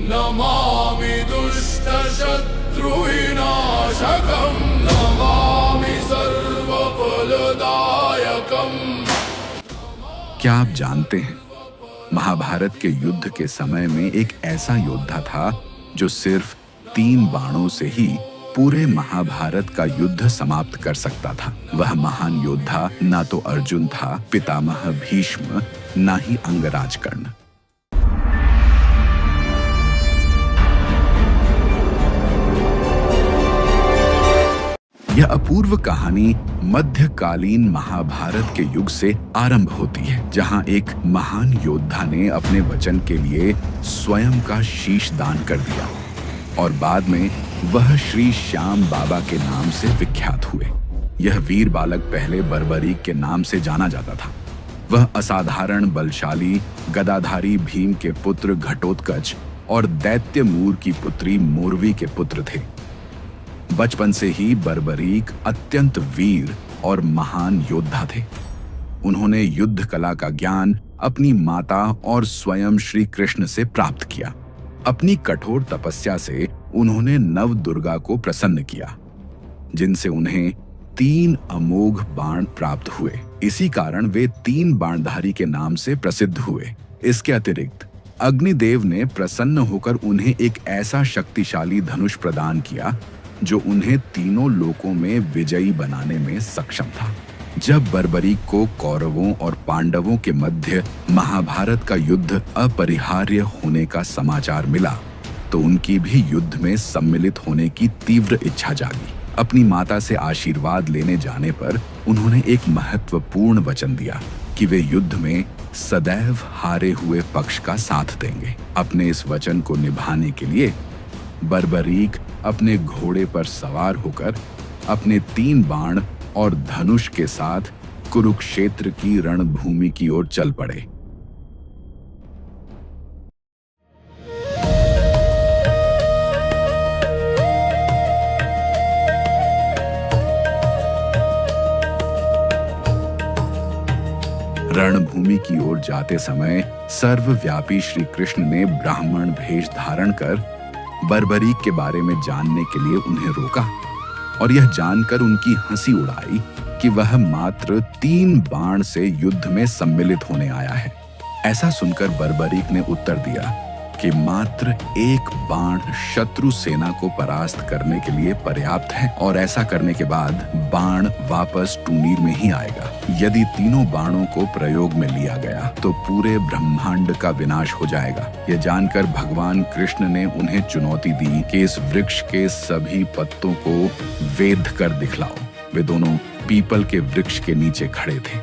नमामि दुष्टशत्रुविनाशकं नमामि सर्वफलदायकम्। क्या आप जानते हैं, महाभारत के युद्ध के समय में एक ऐसा योद्धा था जो सिर्फ 3 बाणों से ही पूरे महाभारत का युद्ध समाप्त कर सकता था। वह महान योद्धा ना तो अर्जुन था, पितामह भीष्म, ना ही अंगराज कर्ण। यह अपूर्व कहानी मध्यकालीन महाभारत के युग से आरंभ होती है, जहां एक महान योद्धा ने अपने वचन के लिए स्वयं का शीश दान कर दिया और बाद में वह श्री श्याम बाबा के नाम से विख्यात हुए। यह वीर बालक पहले बर्बरीक के नाम से जाना जाता था। वह असाधारण बलशाली गदाधारी भीम के पुत्र घटोत्कच और दैत्य मूर की पुत्री मोरवी के पुत्र थे। बचपन से ही बर्बरीक अत्यंत वीर और महान योद्धा थे। उन्होंने युद्ध कला का ज्ञान अपनी माता और स्वयं श्री कृष्ण से प्राप्त किया। अपनी कठोर तपस्या से उन्होंने नव दुर्गा को प्रसन्न किया, जिनसे उन्हें 3 अमोघ बाण प्राप्त हुए। इसी कारण वे 3 बाणधारी के नाम से प्रसिद्ध हुए। इसके अतिरिक्त अग्निदेव ने प्रसन्न होकर उन्हें एक ऐसा शक्तिशाली धनुष प्रदान किया जो उन्हें तीनों लोकों में विजयी बनाने में सक्षम था। जब बर्बरीक को कौरवों और पांडवों के मध्य महाभारत का युद्ध अपरिहार्य होने का समाचार मिला, तो उनकी भी युद्ध में सम्मिलित होने की तीव्र इच्छा जागी। अपनी माता से आशीर्वाद लेने जाने पर उन्होंने एक महत्वपूर्ण वचन दिया कि वे युद्ध में सदैव हारे हुए पक्ष का साथ देंगे। अपने इस वचन को निभाने के लिए बर्बरीक अपने घोड़े पर सवार होकर अपने 3 बाण और धनुष के साथ कुरुक्षेत्र की रणभूमि की ओर चल पड़े। रणभूमि की ओर जाते समय सर्वव्यापी श्री कृष्ण ने ब्राह्मण भेष धारण कर बर्बरीक के बारे में जानने के लिए उन्हें रोका और यह जानकर उनकी हंसी उड़ाई कि वह मात्र 3 बाण से युद्ध में सम्मिलित होने आया है। ऐसा सुनकर बर्बरीक ने उत्तर दिया कि मात्र 1 बाण शत्रु सेना को परास्त करने के लिए पर्याप्त है और ऐसा करने के बाद बाण वापस टूनीर में ही आएगा। यदि तीनों बाणों को प्रयोग में लिया गया तो पूरे ब्रह्मांड का विनाश हो जाएगा। यह जानकर भगवान कृष्ण ने उन्हें चुनौती दी कि इस वृक्ष के सभी पत्तों को वेध कर दिखलाओ। वे दोनों पीपल के वृक्ष के नीचे खड़े थे।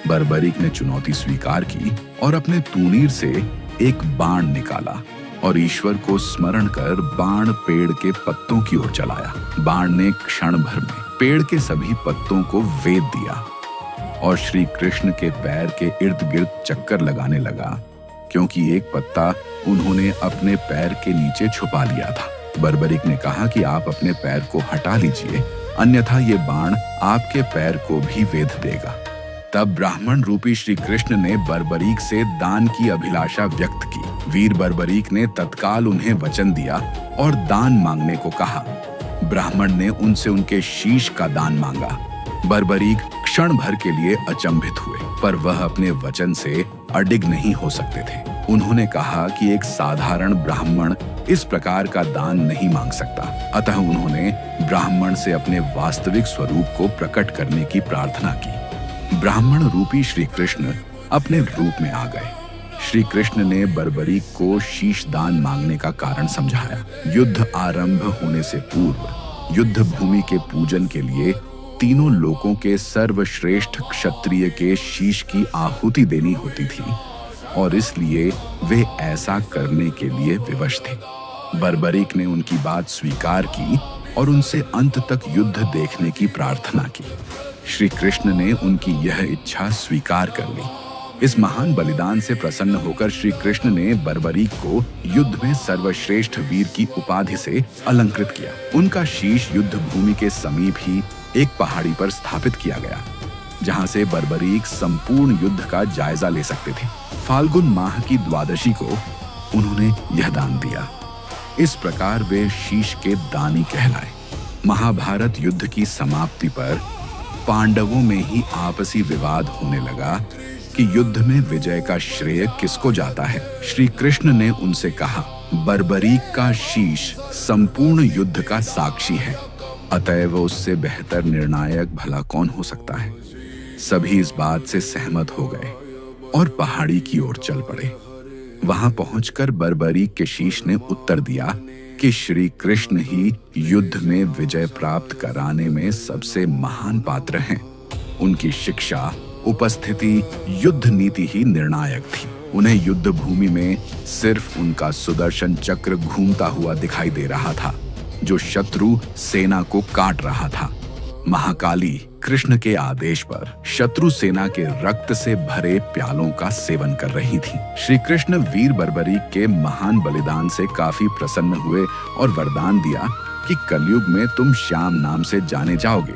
बर्बरीक ने चुनौती स्वीकार की और अपने तूनीर से एक बाण निकाला और ईश्वर को स्मरण कर बाण पेड़ के पत्तों की ओर चलाया। बाण ने क्षण भर में पेड़ के सभी पत्तों को वेध दिया और श्री कृष्ण के पैर के इर्द गिर्द चक्कर लगाने लगा, क्योंकि एक पत्ता उन्होंने अपने पैर के नीचे छुपा लिया था। बर्बरीक ने कहा कि आप अपने पैर को हटा लीजिए, अन्यथा ये बाण आपके पैर को भी वेध देगा। तब ब्राह्मण रूपी श्री कृष्ण ने बर्बरीक से दान की अभिलाषा व्यक्त की। वीर बर्बरीक ने तत्काल उन्हें वचन दिया और दान मांगने को कहा। ब्राह्मण ने उनसे उनके शीश का दान मांगा। बर्बरीक क्षण भर के लिए अचंभित हुए, पर वह अपने वचन से अडिग नहीं हो सकते थे। उन्होंने कहा कि एक साधारण ब्राह्मण इस प्रकार का दान नहीं मांग सकता। अतः उन्होंने ब्राह्मण से अपने वास्तविक स्वरूप को प्रकट करने की प्रार्थना की। ब्राह्मण रूपी श्री कृष्ण अपने रूप में आ गए। श्री कृष्ण ने बर्बरीक को शीश दान मांगने का कारण समझाया। युद्ध आरंभ होने से पूर्व युद्ध भूमि के पूजन के लिए तीनों लोकों के सर्वश्रेष्ठ क्षत्रिय के शीश की आहुति देनी होती थी और इसलिए वे ऐसा करने के लिए विवश थे। बर्बरीक ने उनकी बात स्वीकार की और उनसे अंत तक युद्ध देखने की प्रार्थना की। श्री कृष्ण ने उनकी यह इच्छा स्वीकार कर ली। इस महान बलिदान से प्रसन्न होकर श्री कृष्ण ने बर्बरीक को युद्ध में सर्वश्रेष्ठ वीर की उपाधि से अलंकृत किया। उनका शीश युद्ध भूमि के समीप ही एक पहाड़ी पर स्थापित किया गया, जहां से बर्बरीक संपूर्ण युद्ध का जायजा ले सकते थे। फाल्गुन माह की द्वादशी को उन्होंने यह दान दिया। इस प्रकार वे शीश के दानी कहलाए। महाभारत युद्ध की समाप्ति पर पांडवों में ही आपसी विवाद होने लगा कि युद्ध में विजय का श्रेय किसको जाता है। श्री कृष्ण ने उनसे कहा, बर्बरीक का शीश संपूर्ण युद्ध का साक्षी है, अतएव उससे बेहतर निर्णायक भला कौन हो सकता है। सभी इस बात से सहमत हो गए और पहाड़ी की ओर चल पड़े। वहां पहुंचकर बर्बरीक के शीश ने उत्तर दिया कि श्री कृष्ण ही युद्ध में विजय प्राप्त कराने में सबसे महान पात्र हैं। उनकी शिक्षा, उपस्थिति, युद्ध नीति ही निर्णायक थी। उन्हें युद्ध भूमि में सिर्फ उनका सुदर्शन चक्र घूमता हुआ दिखाई दे रहा था, जो शत्रु सेना को काट रहा था। महाकाली कृष्ण के आदेश पर शत्रु सेना के रक्त से भरे प्यालों का सेवन कर रही थी। श्री कृष्ण वीर बर्बरीक के महान बलिदान से काफी प्रसन्न हुए और वरदान दिया कि कलयुग में तुम श्याम नाम से जाने जाओगे,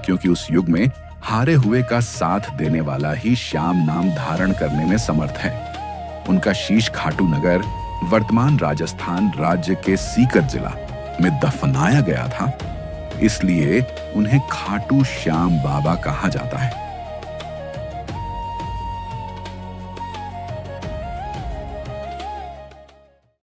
क्योंकि उस युग में हारे हुए का साथ देने वाला ही श्याम नाम धारण करने में समर्थ है। उनका शीश खाटू नगर, वर्तमान राजस्थान राज्य के सीकर जिला में दफनाया गया था, इसलिए उन्हें खाटू श्याम बाबा कहा जाता है।